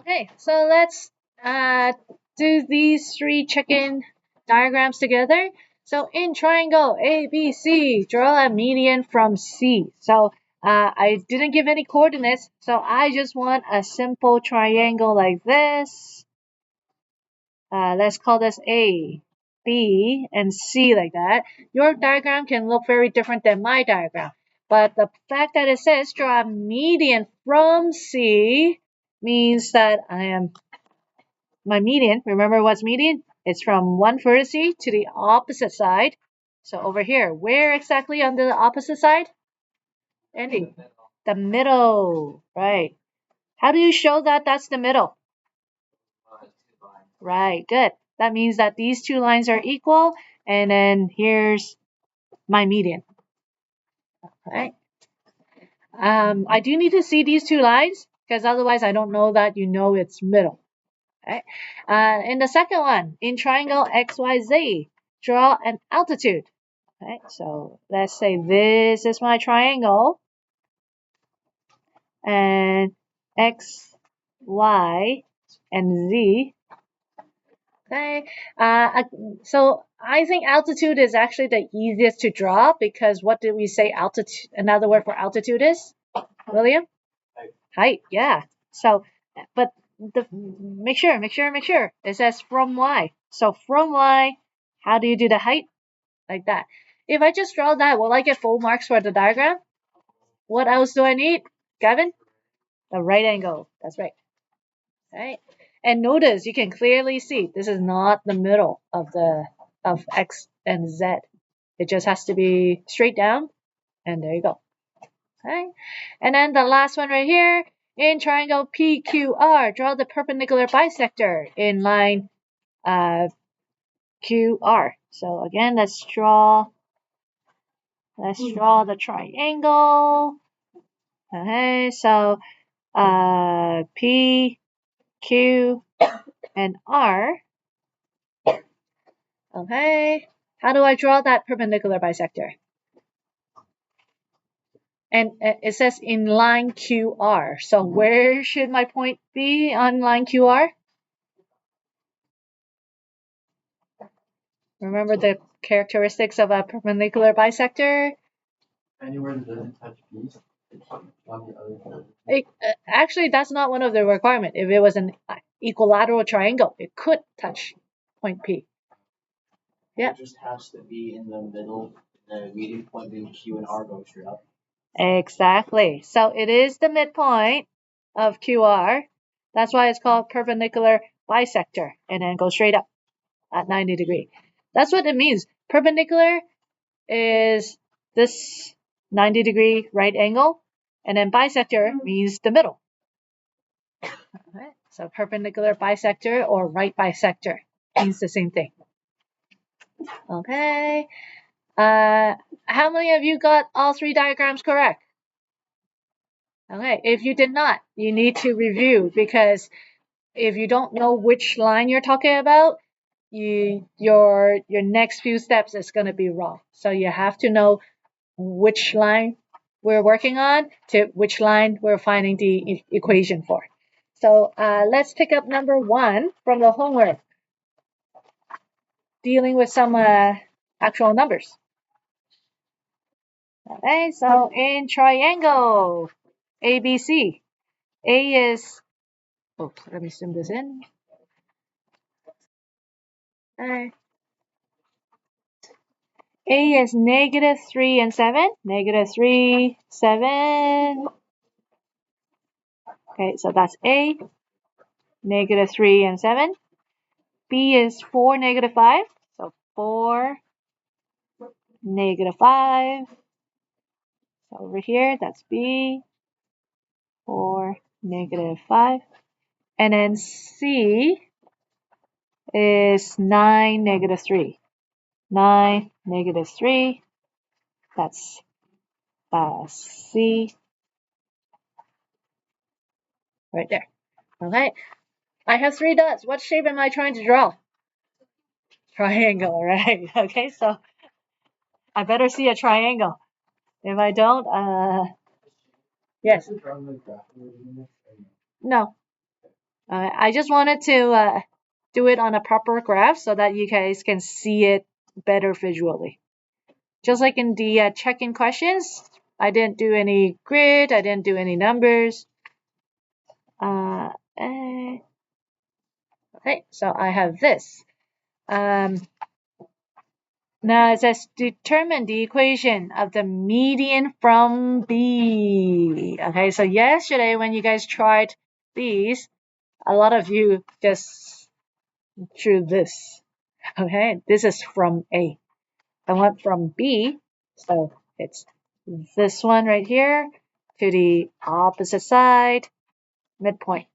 Okay, so let's uh, do these three chicken diagrams together. So in triangle ABC, draw a median from C. So I didn't give any coordinates, so I just want a simple triangle like this. Let's call this A, B, and C like that. Your diagram can look very different than my diagram. But the fact that it says draw a median from C means that I am my median. Remember what's median? It's from one vertex to the opposite side. So over here, where exactly on the opposite side? Andy, the middle, right? How do you show that that's the middle? Right, good. That means that these two lines are equal, and then here's my median. Right? I do need to see these two lines because otherwise I don't know that you know it's middle. Okay. In the second one, in triangle XYZ, draw an altitude. Okay, so let's say this is my triangle, and X, Y, and Z. Okay, uh, so I think altitude is actually the easiest to draw because what did we say altitude? Another word for altitude is, William? Height. Yeah. So, but make sure. It says from Y. So from Y, how do you do the height? Like that. If I just draw that, will I get full marks for the diagram? What else do I need, Gavin? A right angle. That's right. Right. And notice you can clearly see this is not the middle of X and Z. It just has to be straight down, and there you go. Okay. And then the last one right here, in triangle PQR, draw the perpendicular bisector in line QR. So again, let's draw the triangle. Okay, so P, Q, and R. Okay, how do I draw that perpendicular bisector? And it says in line QR. So where should my point be on line QR? Remember the characteristics of a perpendicular bisector? Anywhere that doesn't touch B's, it's on the other side. Actually, that's not one of the requirements. If it was an equilateral triangle, it could touch point P. Yeah. It just has to be in the middle, the meeting point between Q and R goes straight up. Exactly. So it is the midpoint of QR. That's why it's called perpendicular bisector, and then go straight up at 90 degrees. That's what it means. Perpendicular is this 90-degree right angle, and then bisector means the middle. Okay. So perpendicular bisector or right bisector means the same thing. Okay. How many of you got all three diagrams correct? Okay. If you did not, you need to review because if you don't know which line you're talking about, your next few steps is going to be wrong. So you have to know which line we're working on to which line we're finding the equation for. So let's pick up number 1 from the homework, dealing with some actual numbers. Okay, so in triangle ABC, A is, let me zoom this in. Okay. A is -3 and 7. -3, 7. Okay, so that's A. -3 and 7. B is 4, -5. So 4, -5. So over here, that's B. 4, -5. And then C is 9, -3. 9, -3. That's C right there. Okay. I have 3 dots. What shape am I trying to draw? Triangle, right? Okay, so I better see a triangle. If I don't, yes. No. I just wanted to do it on a proper graph so that you guys can see it better visually. Just like in the check-in questions, I didn't do any grid, I didn't do any numbers. Okay, so I have this. Now it says determine the equation of the median from B. Okay, so yesterday when you guys tried these, a lot of you just drew this. Okay, this is from A. I want from B, so it's this one right here to the opposite side, midpoint.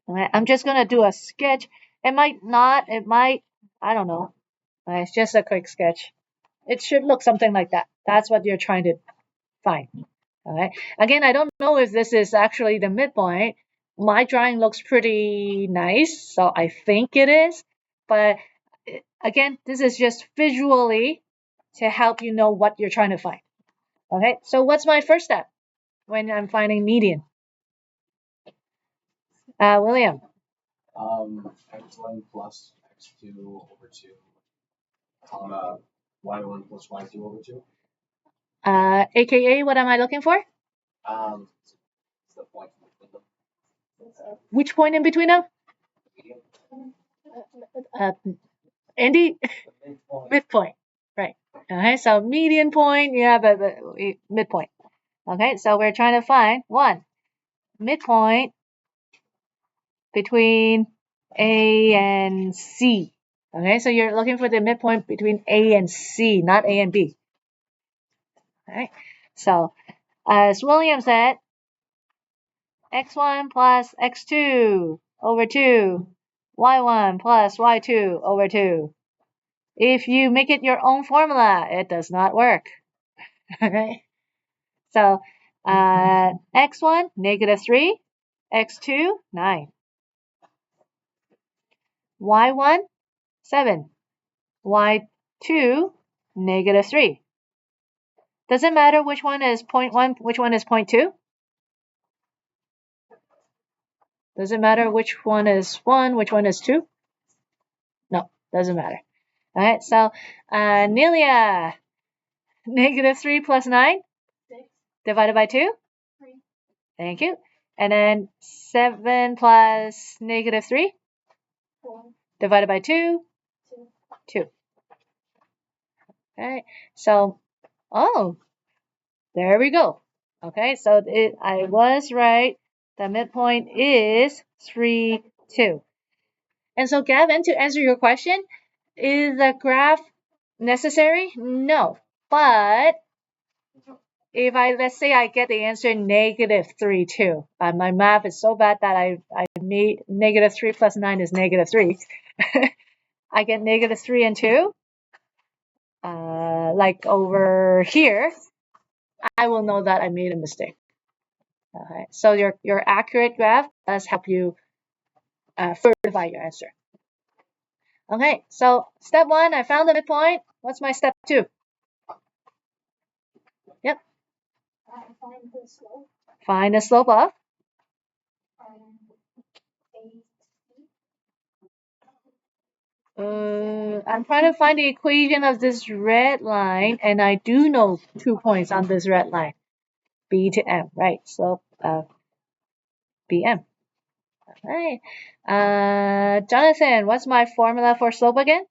Okay, I'm just gonna do a sketch. It might not, it might, I don't know. It's just a quick sketch. It should look something like that. That's what you're trying to find. Okay. Again, I don't know if this is actually the midpoint. My drawing looks pretty nice, so I think it is. But again, this is just visually to help you know what you're trying to find. Okay, so what's my first step when I'm finding median? William. X1 plus X2 over 2, comma, Y1 plus Y2 over 2. AKA, what am I looking for? It's the point between them. Which point in between them? Andy? Midpoint. Right. Okay, so median point, yeah, but midpoint. Okay, so we're trying to find one midpoint between A and C. Okay, so you're looking for the midpoint between A and C, not A and B. Okay, so as William said, x1 plus x2 over 2, y1 plus y2 over 2. If you make it your own formula, it does not work. Okay, so x1, -3, x2, 9, y1, 7, y2, -3. Does it matter which one is 0.1, which one is 0.2? Does it matter which one is 1, which one is 2? No, doesn't matter. All right, so Nelia, -3 plus 9 divided by 2? 3. Thank you. And then 7 plus -3? 4. Divided by 2? 2. Okay, so, oh, there we go. Okay, so I was right. The midpoint is 3, 2. And so, Gavin, to answer your question, is the graph necessary? No. But if let's say I get the answer -3, 2. My math is so bad that I made -3 plus 9 is -3. I get -3 and 2. Like over here, I will know that I made a mistake. Okay, so your accurate graph does help you fortify your answer. Okay, so step 1, I found the midpoint. What's my step 2? Yep. Find the slope. Find the slope of? I'm trying to find the equation of this red line, and I do know 2 points on this red line. B to M, right? Slope of BM. Alright. Jonathan, what's my formula for slope again?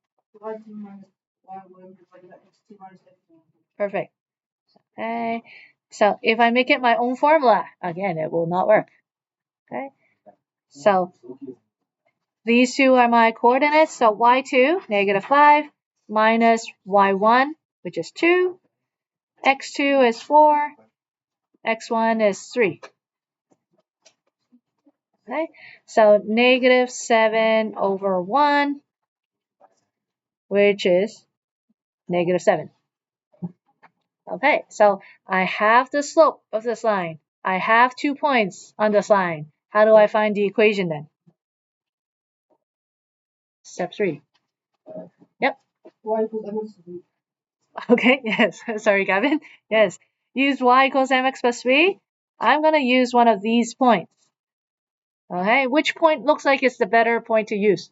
Perfect. Okay. So if I make it my own formula, again, it will not work. Okay. So these two are my coordinates. So y2, -5, minus y1, which is 2. x2 is 4. x1 is 3. Okay, so -7 over 1, which is -7. Okay, so I have the slope of this line. I have 2 points on this line. How do I find the equation then? Step 3. Yep. Okay, yes. Sorry, Gavin. Yes. Use y equals mx plus 3. I'm going to use one of these points. Okay, which point looks like it's the better point to use?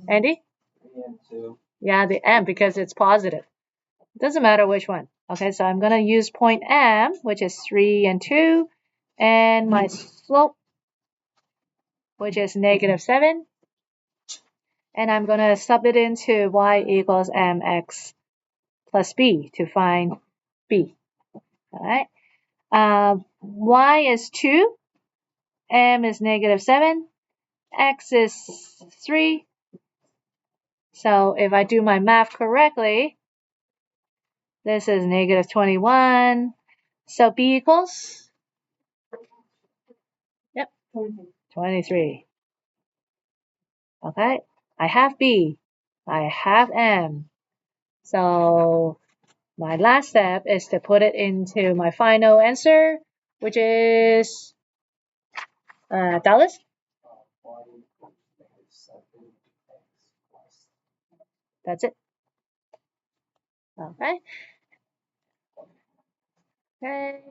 Andy? And 2. Yeah, the M because it's positive. It doesn't matter which one. Okay, so I'm going to use point M, which is 3 and 2, and my slope, which is -7. And I'm going to sub it into y equals mx plus b to find b. All right. Y is 2, m is -7, x is 3. So if I do my math correctly, this is -21. So b equals, yep, 23. Okay, I have b, I have m. So my last step is to put it into my final answer, which is Dallas. Y equals -7x plus. That's it. Okay. Okay.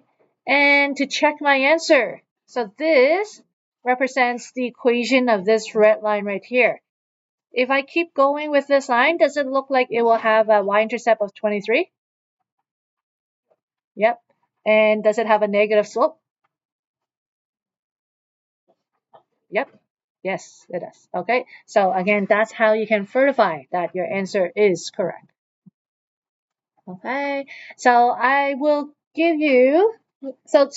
And to check my answer, so this represents the equation of this red line right here. If I keep going with this line, does it look like it will have a y-intercept of 23? Yep. And does it have a negative slope? Yep. Yes, it does. Okay. So again, that's how you can verify that your answer is correct. Okay. So I will give you so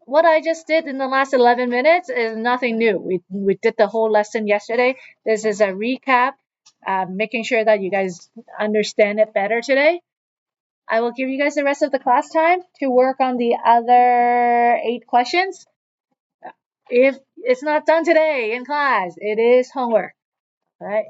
what I just did in the last 11 minutes is nothing new. We did the whole lesson yesterday. This is a recap, making sure that you guys understand it better today. I will give you guys the rest of the class time to work on the other 8 questions. If it's not done today in class, it is homework. All right.